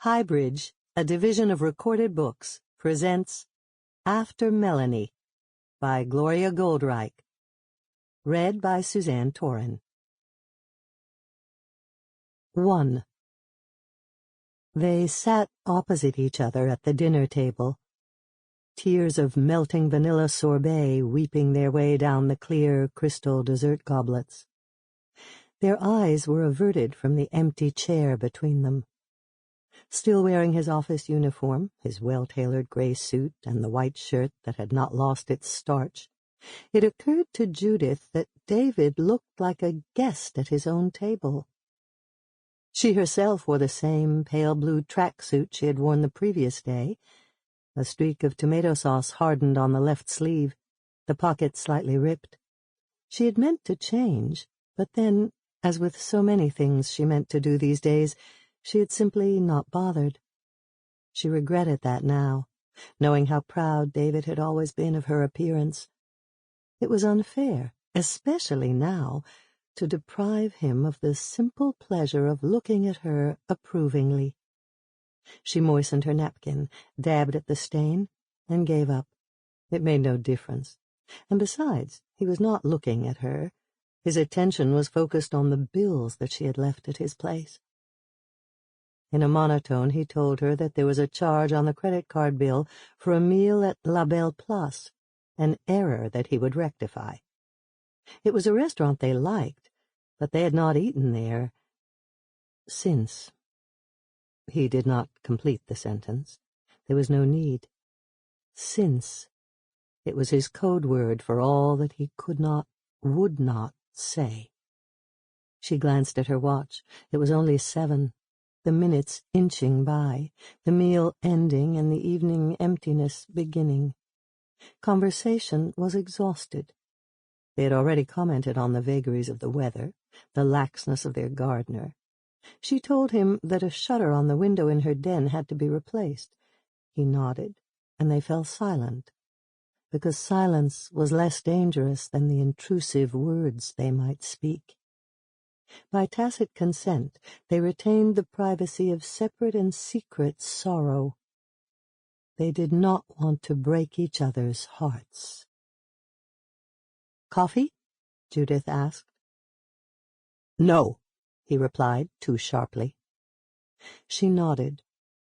Highbridge, a division of Recorded Books, presents After Melanie by Gloria Goldreich. Read by Suzanne Toren. 1. They sat opposite each other at the dinner table, tears of melting vanilla sorbet weeping their way down the clear crystal dessert goblets. Their eyes were averted from the empty chair between them. Still wearing his office uniform, his well-tailored gray suit, and the white shirt that had not lost its starch, it occurred to Judith that David looked like a guest at his own table. She herself wore the same pale blue tracksuit she had worn the previous day, a streak of tomato sauce hardened on the left sleeve, the pocket slightly ripped. She had meant to change, but then, as with so many things she meant to do these days, she had simply not bothered. She regretted that now, knowing how proud David had always been of her appearance. It was unfair, especially now, to deprive him of the simple pleasure of looking at her approvingly. She moistened her napkin, dabbed at the stain, and gave up. It made no difference. And besides, he was not looking at her. His attention was focused on the bills that she had left at his place. In a monotone, he told her that there was a charge on the credit card bill for a meal at La Belle Place, an error that he would rectify. It was a restaurant they liked, but they had not eaten there since. He did not complete the sentence. There was no need. Since. It was his code word for all that he could not, would not say. She glanced at her watch. It was only 7. The minutes inching by, the meal ending and the evening emptiness beginning. Conversation was exhausted. They had already commented on the vagaries of the weather, the laxness of their gardener. She told him that a shutter on the window in her den had to be replaced. He nodded, and they fell silent, because silence was less dangerous than the intrusive words they might speak. By tacit consent, they retained the privacy of separate and secret sorrow. They did not want to break each other's hearts. "Coffee?" Judith asked. "No," he replied, too sharply. She nodded,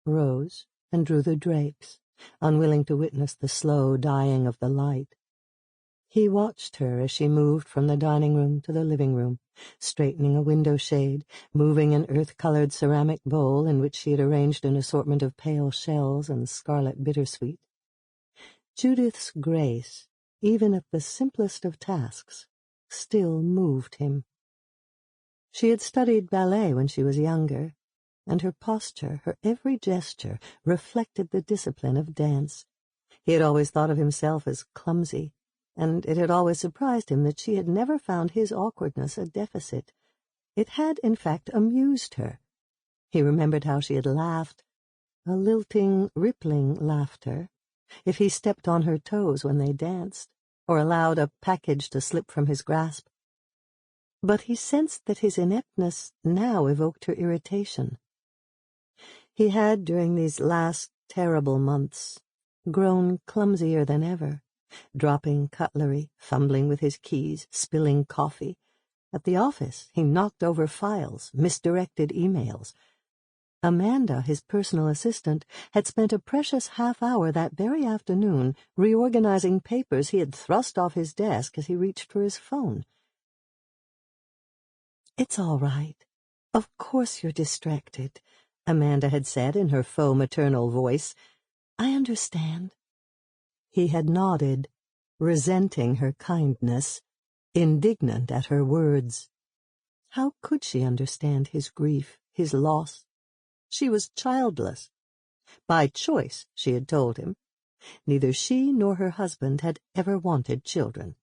rose, and drew the drapes, unwilling to witness the slow dying of the light. He watched her as she moved from the dining room to the living room, straightening a window shade, moving an earth-colored ceramic bowl in which she had arranged an assortment of pale shells and scarlet bittersweet. Judith's grace, even at the simplest of tasks, still moved him. She had studied ballet when she was younger, and her posture, her every gesture, reflected the discipline of dance. He had always thought of himself as clumsy, and it had always surprised him that she had never found his awkwardness a deficit. It had, in fact, amused her. He remembered how she had laughed, a lilting, rippling laughter, if he stepped on her toes when they danced, or allowed a package to slip from his grasp. But he sensed that his ineptness now evoked her irritation. He had, during these last terrible months, grown clumsier than ever, dropping cutlery, fumbling with his keys, spilling coffee. At the office, he knocked over files, misdirected emails. Amanda, his personal assistant, had spent a precious half-hour that very afternoon reorganizing papers he had thrust off his desk as he reached for his phone. "It's all right. Of course you're distracted," Amanda had said in her faux maternal voice. "I understand." He had nodded, resenting her kindness, indignant at her words. How could she understand his grief, his loss? She was childless. By choice, she had told him. Neither she nor her husband had ever wanted children.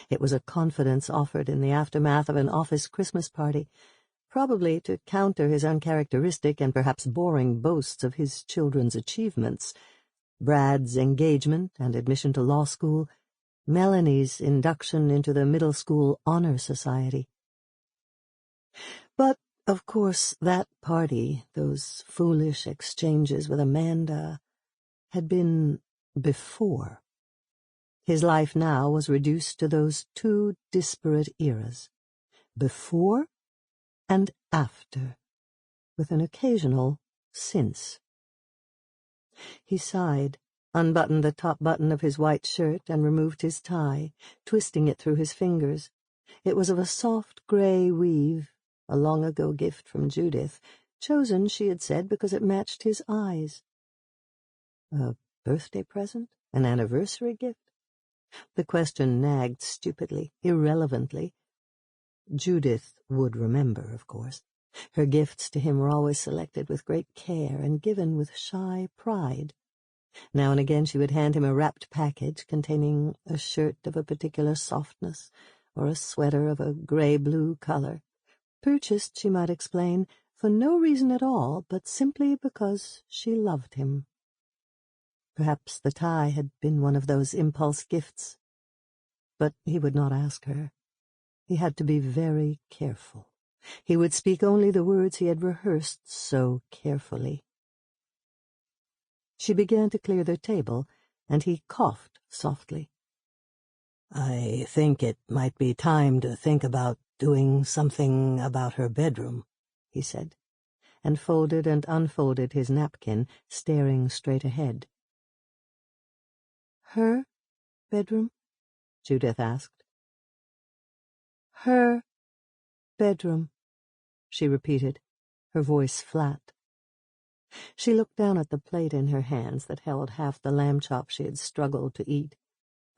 It was a confidence offered in the aftermath of an office Christmas party, probably to counter his uncharacteristic and perhaps boring boasts of his children's achievements. Brad's engagement and admission to law school, Melanie's induction into the middle school honor society. But Of course, that party, those foolish exchanges with Amanda, had been before. His life now was reduced to those two disparate eras, before and after, with an occasional since. He sighed, unbuttoned the top button of his white shirt, and removed his tie, twisting it through his fingers. It was of a soft gray weave, a long-ago gift from Judith, chosen, she had said, because it matched his eyes. A birthday present? An anniversary gift? The question nagged stupidly, irrelevantly. Judith would remember, of course. Her gifts to him were always selected with great care and given with shy pride. Now and again she would hand him a wrapped package containing a shirt of a particular softness or a sweater of a gray-blue color, purchased, she might explain, for no reason at all, but simply because she loved him. Perhaps the tie had been one of those impulse gifts. But he would not ask her. He had to be very careful. He would speak only the words he had rehearsed so carefully. She began to clear the table, and he coughed softly. "I think it might be time to think about doing something about her bedroom," he said, and folded and unfolded his napkin, staring straight ahead. "Her bedroom?" Judith asked. "Her bedroom," she repeated, her voice flat. She looked down at the plate in her hands that held half the lamb chop she had struggled to eat.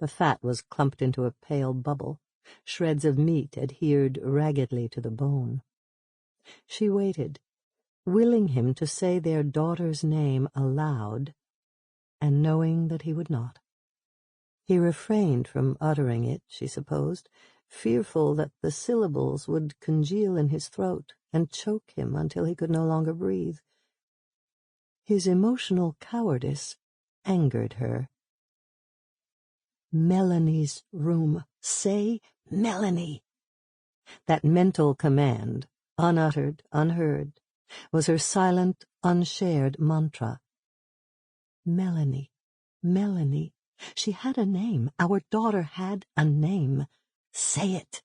The fat was clumped into a pale bubble. Shreds of meat adhered raggedly to the bone. She waited, willing him to say their daughter's name aloud, and knowing that he would not. He refrained from uttering it, she supposed, fearful that the syllables would congeal in his throat and choke him until he could no longer breathe. His emotional cowardice angered her. Melanie's room. Say Melanie. That mental command, unuttered, unheard, was her silent, unshared mantra. Melanie, Melanie. She had a name. Our daughter had a name. Say it.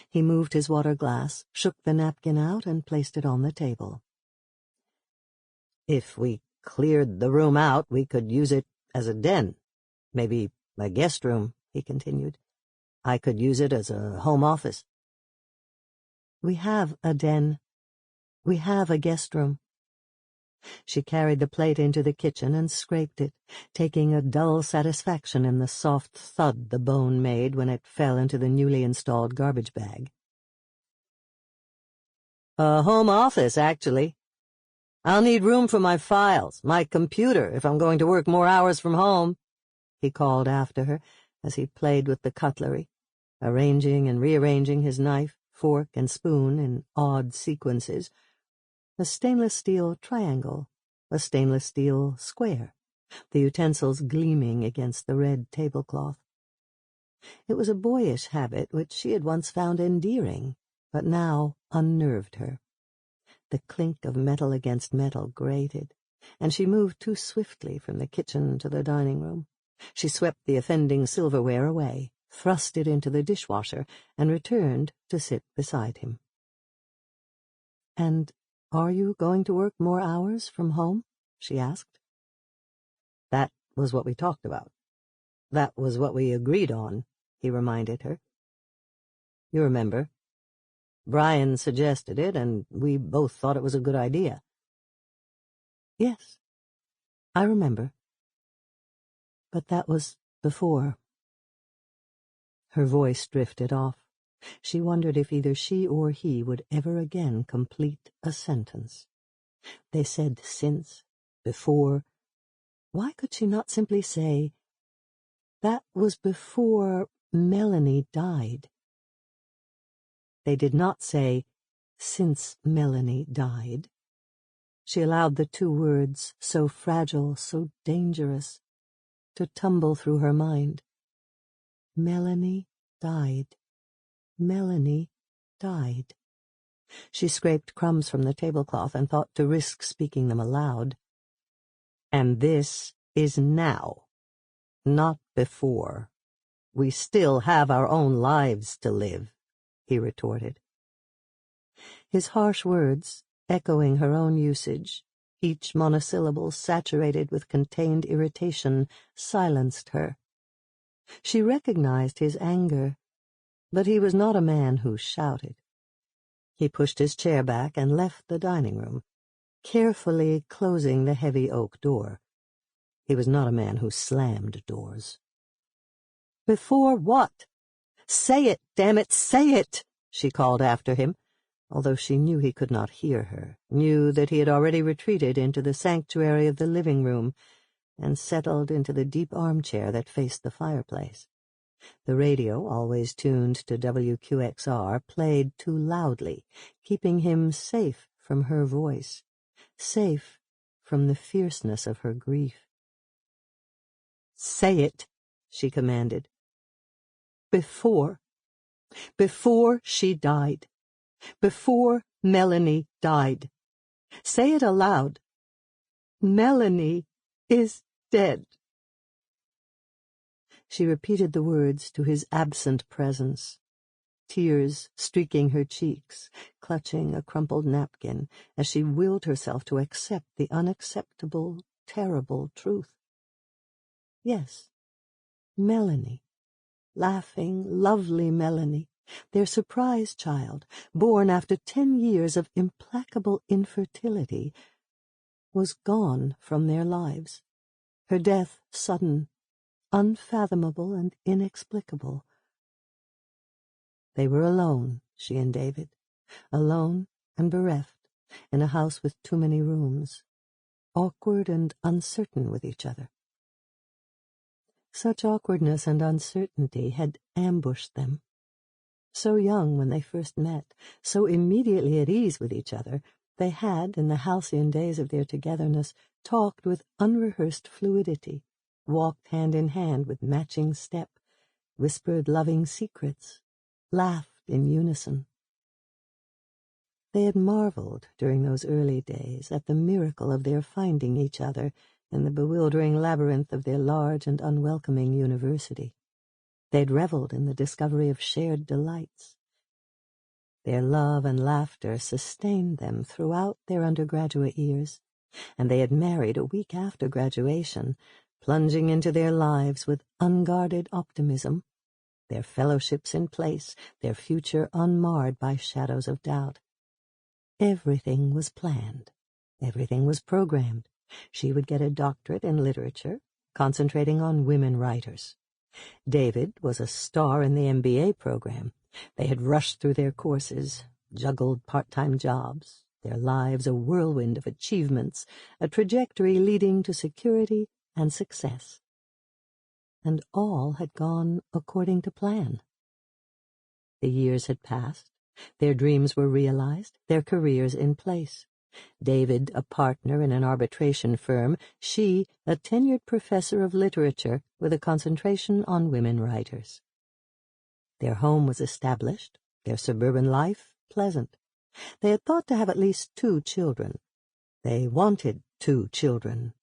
He moved his water glass, shook the napkin out, and placed it on the table. If we cleared the room out, we could use it as a den. Maybe a guest room, he continued. I could use it as a home office. We have a den. We have a guest room. She carried the plate into the kitchen and scraped it, taking a dull satisfaction in the soft thud the bone made when it fell into the newly installed garbage bag. A home office, actually. I'll need room for my files, my computer, if I'm going to work more hours from home, he called after her as he played with the cutlery, arranging and rearranging his knife, fork, and spoon in odd sequences. A stainless steel triangle, a stainless steel square, the utensils gleaming against the red tablecloth. It was a boyish habit which she had once found endearing, but now unnerved her. The clink of metal against metal grated, and she moved too swiftly from the kitchen to the dining room. She swept the offending silverware away, thrust it into the dishwasher, and returned to sit beside him. "And are you going to work more hours from home?" she asked. "That was what we talked about. That was what we agreed on," he reminded her. "You remember? Brian suggested it, and we both thought it was a good idea." "Yes, I remember. But that was before." Her voice drifted off. She wondered if either she or he would ever again complete a sentence. They said since, before. Why could she not simply say, "That was before Melanie died"? They did not say, "since Melanie died." She allowed the two words, so fragile, so dangerous, to tumble through her mind. Melanie died. Melanie died. She scraped crumbs from the tablecloth and thought to risk speaking them aloud. "And this is now, not before. We still have our own lives to live," he retorted. His harsh words, echoing her own usage, each monosyllable saturated with contained irritation, silenced her. She recognized his anger, but he was not a man who shouted. He pushed his chair back and left the dining room, carefully closing the heavy oak door. He was not a man who slammed doors. "Before what? Say it, damn it, say it!" she called after him, although she knew he could not hear her, knew that he had already retreated into the sanctuary of the living room and settled into the deep armchair that faced the fireplace. The radio, always tuned to WQXR, played too loudly, keeping him safe from her voice, safe from the fierceness of her grief. "Say it," she commanded. Before she died. Before Melanie died. Say it aloud. Melanie is dead." She repeated the words to his absent presence, tears streaking her cheeks, clutching a crumpled napkin, as she willed herself to accept the unacceptable, terrible truth. Yes, Melanie, laughing, lovely Melanie, their surprise child, born after 10 years of implacable infertility, was gone from their lives, her death sudden, unfathomable and inexplicable. They were alone, she and David, alone and bereft, in a house with too many rooms, awkward and uncertain with each other. Such awkwardness and uncertainty had ambushed them. So young when they first met, so immediately at ease with each other, they had, in the halcyon days of their togetherness, talked with unrehearsed fluidity, walked hand in hand with matching step, whispered loving secrets, laughed in unison. They had marveled during those early days at the miracle of their finding each other in the bewildering labyrinth of their large and unwelcoming university. They'd reveled in the discovery of shared delights. Their love and laughter sustained them throughout their undergraduate years, and they had married a week after graduation, plunging into their lives with unguarded optimism, their fellowships in place, their future unmarred by shadows of doubt. Everything was planned. Everything was programmed. She would get a doctorate in literature, concentrating on women writers. David was a star in the MBA program. They had rushed through their courses, juggled part-time jobs, their lives a whirlwind of achievements, a trajectory leading to security and success. And all had gone according to plan. The years had passed, their dreams were realized, their careers in place. David a partner in an arbitration firm, she a tenured professor of literature with a concentration on women writers. Their home was established, their suburban life pleasant. They had thought to have at least 2 children. They wanted 2 children.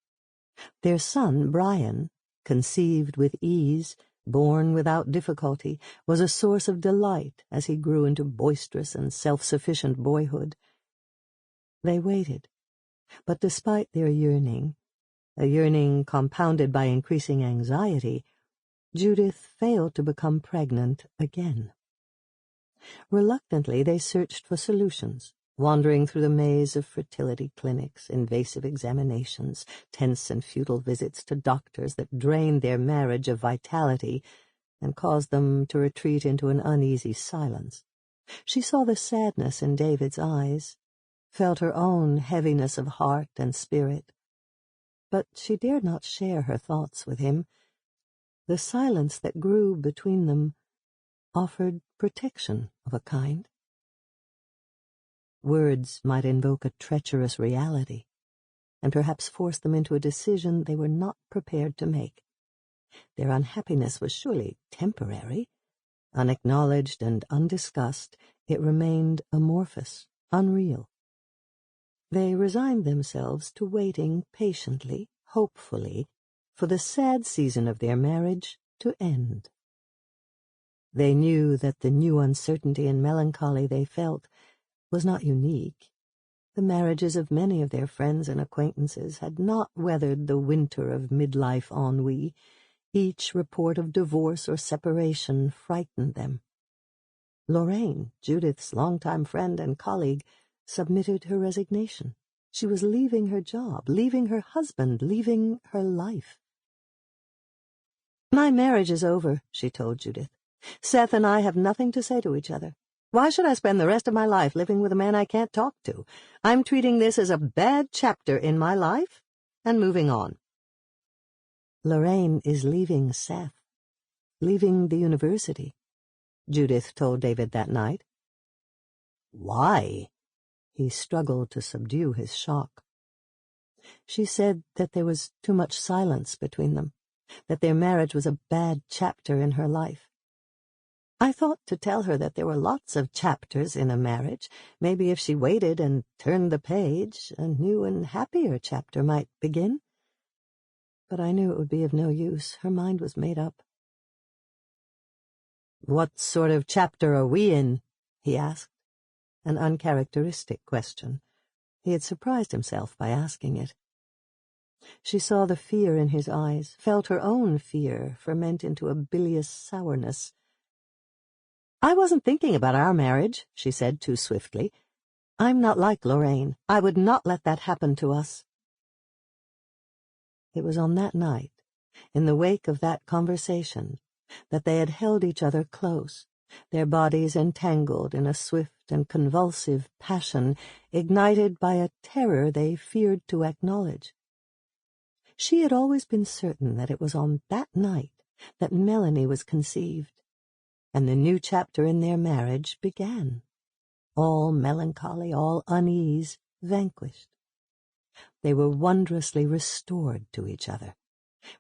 Their son, Brian, conceived with ease, born without difficulty, was a source of delight as he grew into boisterous and self-sufficient boyhood. They waited, but despite their yearning, a yearning compounded by increasing anxiety, Judith failed to become pregnant again. Reluctantly, they searched for solutions, wandering through the maze of fertility clinics, invasive examinations, tense and futile visits to doctors that drained their marriage of vitality and caused them to retreat into an uneasy silence. She saw the sadness in David's eyes, felt her own heaviness of heart and spirit, but she dared not share her thoughts with him. The silence that grew between them offered protection of a kind. Words might invoke a treacherous reality, and perhaps force them into a decision they were not prepared to make. Their unhappiness was surely temporary. Unacknowledged and undiscussed, it remained amorphous, unreal. They resigned themselves to waiting patiently, hopefully, for the sad season of their marriage to end. They knew that the new uncertainty and melancholy they felt was not unique. The marriages of many of their friends and acquaintances had not weathered the winter of midlife ennui. Each report of divorce or separation frightened them. Lorraine, Judith's longtime friend and colleague, submitted her resignation. She was leaving her job, leaving her husband, leaving her life. "My marriage is over," she told Judith. "Seth and I have nothing to say to each other. Why should I spend the rest of my life living with a man I can't talk to? I'm treating this as a bad chapter in my life and moving on." "Lorraine is leaving Seth, leaving the university," Judith told David that night. "Why?" He struggled to subdue his shock. She said that there was too much silence between them, that their marriage was a bad chapter in her life. I thought to tell her that there were lots of chapters in a marriage. Maybe if she waited and turned the page, a new and happier chapter might begin. But I knew it would be of no use. Her mind was made up. "What sort of chapter are we in?" he asked, an uncharacteristic question. He had surprised himself by asking it. She saw the fear in his eyes, felt her own fear ferment into a bilious sourness. "I wasn't thinking about our marriage," she said too swiftly. "I'm not like Lorraine. I would not let that happen to us." It was on that night, in the wake of that conversation, that they had held each other close, their bodies entangled in a swift and convulsive passion ignited by a terror they feared to acknowledge. She had always been certain that it was on that night that Melanie was conceived, and the new chapter in their marriage began. All melancholy, all unease vanquished. They were wondrously restored to each other.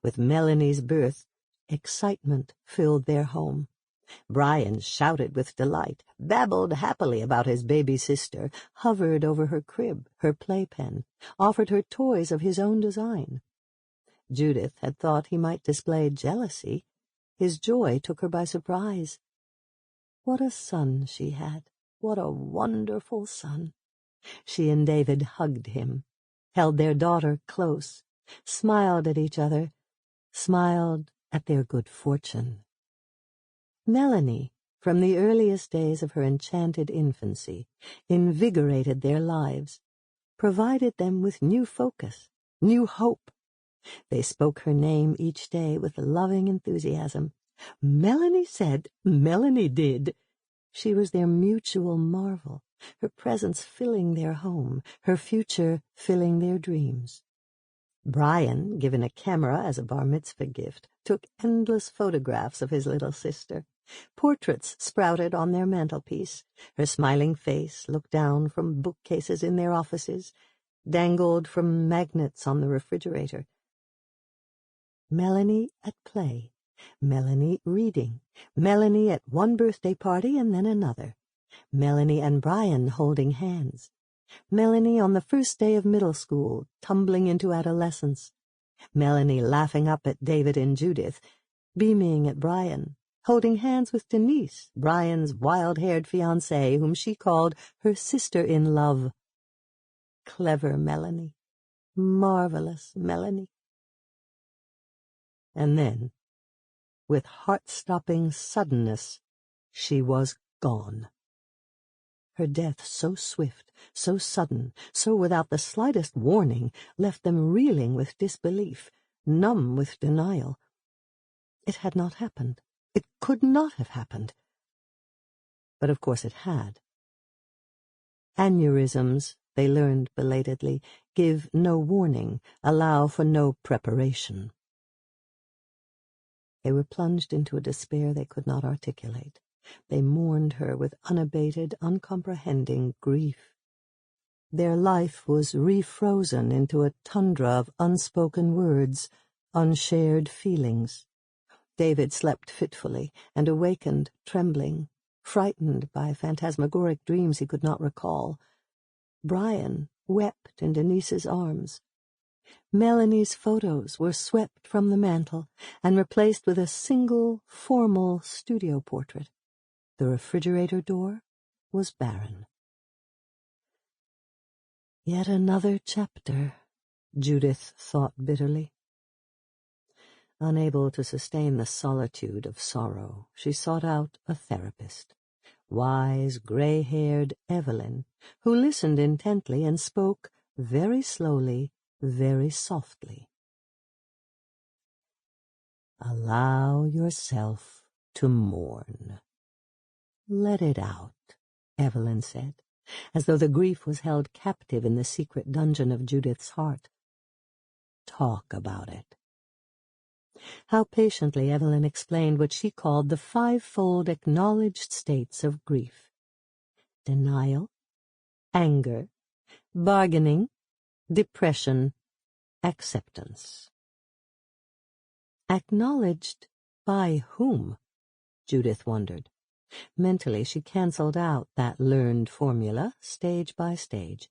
With Melanie's birth, excitement filled their home. Brian shouted with delight, babbled happily about his baby sister, hovered over her crib, her playpen, offered her toys of his own design. Judith had thought he might display jealousy. His joy took her by surprise. What a son she had! What a wonderful son! She and David hugged him, held their daughter close, smiled at each other, smiled at their good fortune. Melanie, from the earliest days of her enchanted infancy, invigorated their lives, provided them with new focus, new hope. They spoke her name each day with loving enthusiasm. Melanie said, Melanie did. She was their mutual marvel, her presence filling their home, her future filling their dreams. Brian, given a camera as a bar mitzvah gift, took endless photographs of his little sister. Portraits sprouted on their mantelpiece. Her smiling face looked down from bookcases in their offices, dangled from magnets on the refrigerator. Melanie at play, Melanie reading, Melanie at one birthday party and then another, Melanie and Brian holding hands, Melanie on the first day of middle school, tumbling into adolescence, Melanie laughing up at David and Judith, beaming at Brian, holding hands with Denise, Brian's wild-haired fiancée, whom she called her sister-in-love. Clever Melanie, marvelous Melanie. And then, with heart-stopping suddenness, she was gone. Her death so swift, so sudden, so without the slightest warning, left them reeling with disbelief, numb with denial. It had not happened. It could not have happened. But of course it had. Aneurysms, they learned belatedly, give no warning, allow for no preparation. They were plunged into a despair they could not articulate. They mourned her with unabated, uncomprehending grief. Their life was refrozen into a tundra of unspoken words, unshared feelings. David slept fitfully and awakened trembling, frightened by phantasmagoric dreams he could not recall. Brian wept in Denise's arms. Melanie's photos were swept from the mantel and replaced with a single, formal studio portrait. The refrigerator door was barren. Yet another chapter, Judith thought bitterly. Unable to sustain the solitude of sorrow, she sought out a therapist, wise, gray-haired Evelyn, who listened intently and spoke very slowly, very softly. Allow yourself to mourn. Let it out, Evelyn said, as though the grief was held captive in the secret dungeon of Judith's heart. Talk about it. How patiently Evelyn explained what she called the five-fold acknowledged states of grief: denial, anger, bargaining, depression, acceptance. Acknowledged by whom? Judith wondered. Mentally she cancelled out that learned formula, stage by stage.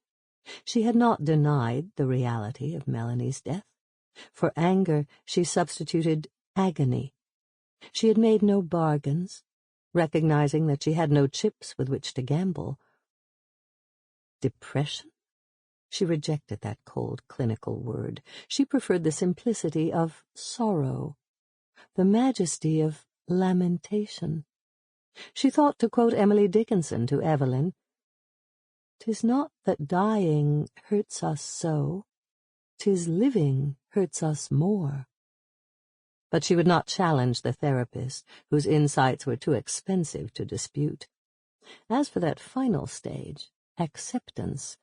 She had not denied the reality of Melanie's death. For anger she substituted agony. She had made no bargains, recognizing that she had no chips with which to gamble. Depression? She rejected that cold, clinical word. She preferred the simplicity of sorrow, the majesty of lamentation. She thought to quote Emily Dickinson to Evelyn, "'Tis not that dying hurts us so, 'tis living hurts us more." But she would not challenge the therapist, whose insights were too expensive to dispute. As for that final stage, acceptance,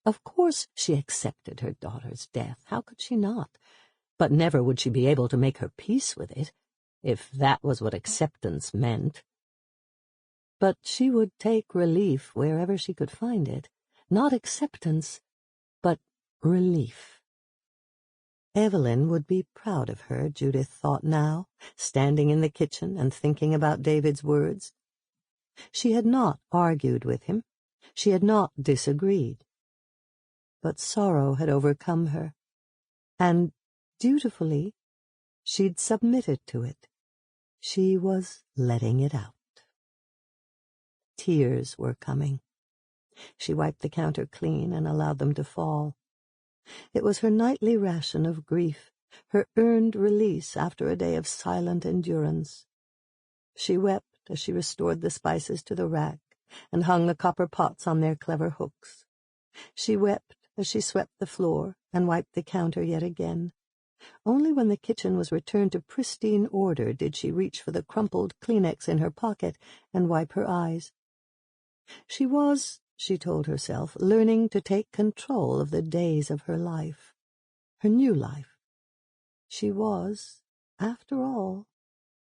of course she accepted her daughter's death. How could she not? But never would she be able to make her peace with it, if that was what acceptance meant. But she would take relief wherever she could find it. Not acceptance, but relief. Evelyn would be proud of her, Judith thought now, standing in the kitchen and thinking about David's words. She had not argued with him. She had not disagreed. But sorrow had overcome her, and, dutifully, she'd submitted to it. She was letting it out. Tears were coming. She wiped the counter clean and allowed them to fall. It was her nightly ration of grief, her earned release after a day of silent endurance. She wept as she restored the spices to the rack and hung the copper pots on their clever hooks. She wept as she swept the floor and wiped the counter yet again. Only when the kitchen was returned to pristine order did she reach for the crumpled Kleenex in her pocket and wipe her eyes. She was, she told herself, learning to take control of the days of her life, her new life. She was, after all,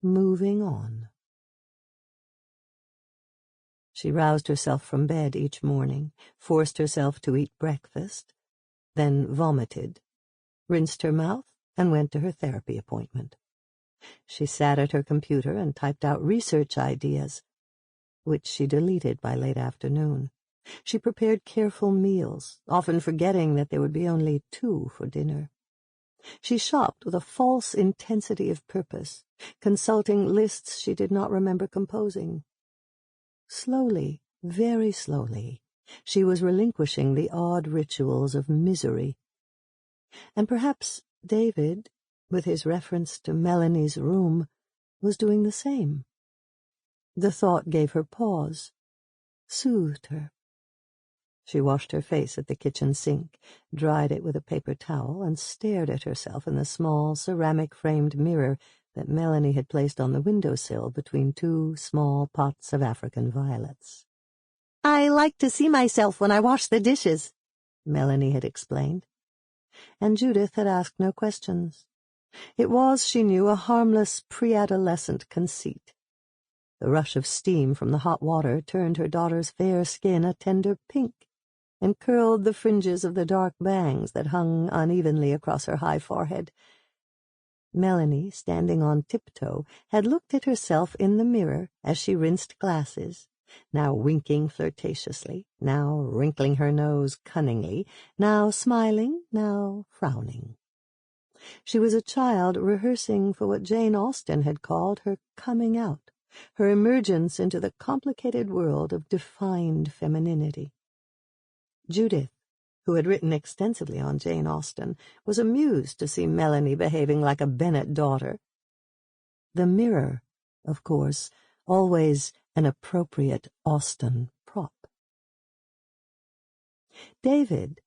moving on. She roused herself from bed each morning, forced herself to eat breakfast, then vomited, rinsed her mouth, and went to her therapy appointment. She sat at her computer and typed out research ideas, which she deleted by late afternoon. She prepared careful meals, often forgetting that there would be only 2 for dinner. She shopped with a false intensity of purpose, consulting lists she did not remember composing. Slowly, very slowly, she was relinquishing the odd rituals of misery. And perhaps David, with his reference to Melanie's room, was doing the same. The thought gave her pause, soothed her. She washed her face at the kitchen sink, dried it with a paper towel, and stared at herself in the small ceramic-framed mirror that Melanie had placed on the windowsill between 2 small pots of African violets. "I like to see myself when I wash the dishes," Melanie had explained. And Judith had asked no questions. It was, she knew, a harmless pre-adolescent conceit. The rush of steam from the hot water turned her daughter's fair skin a tender pink, and curled the fringes of the dark bangs that hung unevenly across her high forehead. Melanie, standing on tiptoe, had looked at herself in the mirror as she rinsed glasses, now winking flirtatiously, now wrinkling her nose cunningly, now smiling, now frowning. She was a child rehearsing for what Jane Austen had called her coming out, her emergence into the complicated world of defined femininity. Judith, who had written extensively on Jane Austen, was amused to see Melanie behaving like a Bennet daughter. The mirror, of course, always an appropriate Austen prop. David,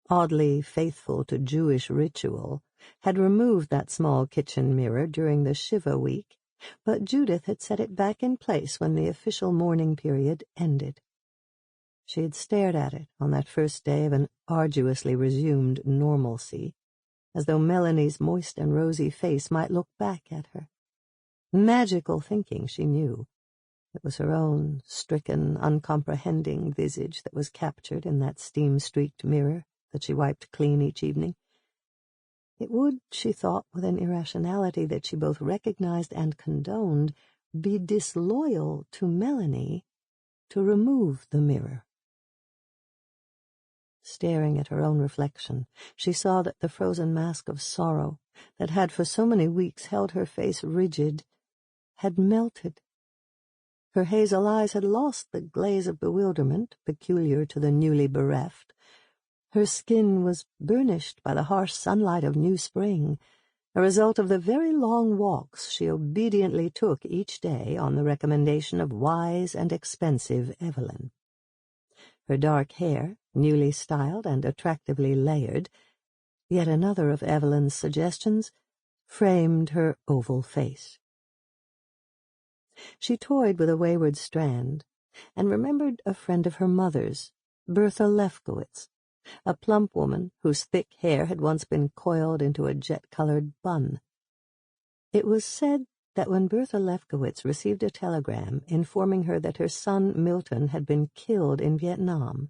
oddly faithful to Jewish ritual, had removed that small kitchen mirror during the Shiva week, but Judith had set it back in place when the official mourning period ended. She had stared at it on that first day of an arduously resumed normalcy, as though Melanie's moist and rosy face might look back at her. Magical thinking, she knew. It was her own stricken, uncomprehending visage that was captured in that steam-streaked mirror that she wiped clean each evening. It would, she thought with an irrationality that she both recognized and condoned, be disloyal to Melanie to remove the mirror. Staring at her own reflection, she saw that the frozen mask of sorrow that had for so many weeks held her face rigid had melted. Her hazel eyes had lost the glaze of bewilderment peculiar to the newly bereft. Her skin was burnished by the harsh sunlight of new spring, a result of the very long walks she obediently took each day on the recommendation of wise and expensive Evelyn. Her dark hair, newly styled and attractively layered, yet another of Evelyn's suggestions, framed her oval face. She toyed with a wayward strand, and remembered a friend of her mother's, Bertha Lefkowitz, a plump woman whose thick hair had once been coiled into a jet-colored bun. It was said that when Bertha Lefkowitz received a telegram informing her that her son Milton had been killed in Vietnam,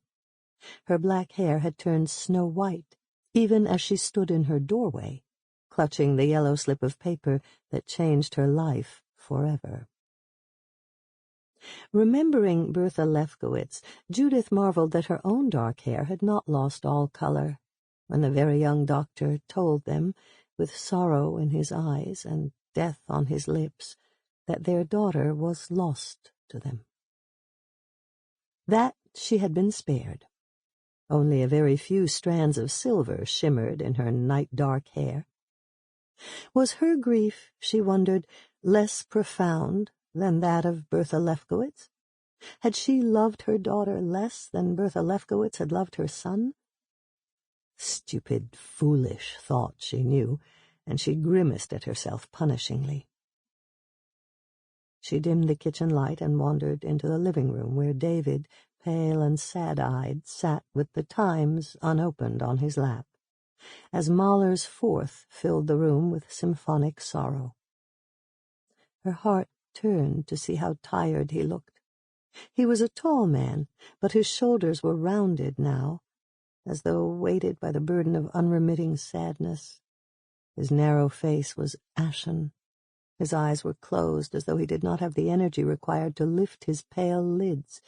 her black hair had turned snow-white, even as she stood in her doorway, clutching the yellow slip of paper that changed her life forever. Remembering Bertha Lefkowitz, Judith marveled that her own dark hair had not lost all color when the very young doctor told them, with sorrow in his eyes and death on his lips, that their daughter was lost to them. That she had been spared. Only a very few strands of silver shimmered in her night-dark hair. Was her grief, she wondered, less profound than that of Bertha Lefkowitz? Had she loved her daughter less than Bertha Lefkowitz had loved her son? Stupid, foolish thought, she knew, and she grimaced at herself punishingly. She dimmed the kitchen light and wandered into the living room where David, pale and sad-eyed, sat with the Times unopened on his lap, as Mahler's Fourth filled the room with symphonic sorrow. Her heart turned to see how tired he looked. He was a tall man, but his shoulders were rounded now, as though weighted by the burden of unremitting sadness. His narrow face was ashen. His eyes were closed as though he did not have the energy required to lift his pale lids.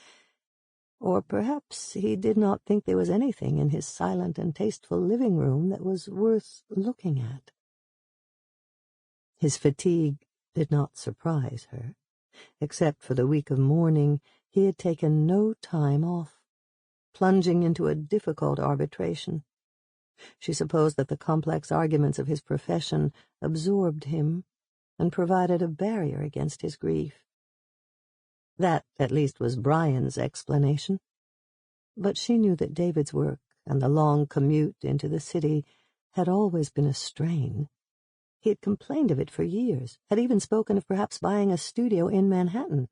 Or perhaps he did not think there was anything in his silent and tasteful living room that was worth looking at. His fatigue did not surprise her. Except for the week of mourning, he had taken no time off, plunging into a difficult arbitration. She supposed that the complex arguments of his profession absorbed him and provided a barrier against his grief. That, at least, was Brian's explanation. But she knew that David's work and the long commute into the city had always been a strain. He had complained of it for years, had even spoken of perhaps buying a studio in Manhattan.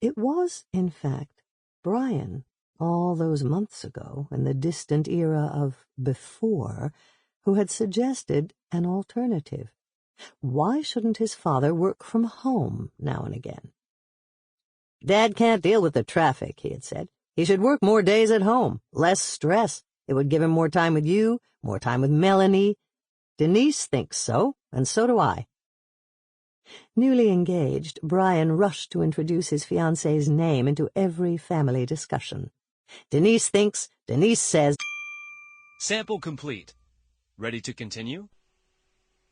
It was, in fact, Brian, all those months ago, in the distant era of before, who had suggested an alternative. Why shouldn't his father work from home now and again? "Dad can't deal with the traffic," he had said. "He should work more days at home, less stress. It would give him more time with you, more time with Melanie. Denise thinks so, and so do I." Newly engaged, Brian rushed to introduce his fiancée's name into every family discussion. Denise thinks, Denise says. Sample complete. Ready to continue?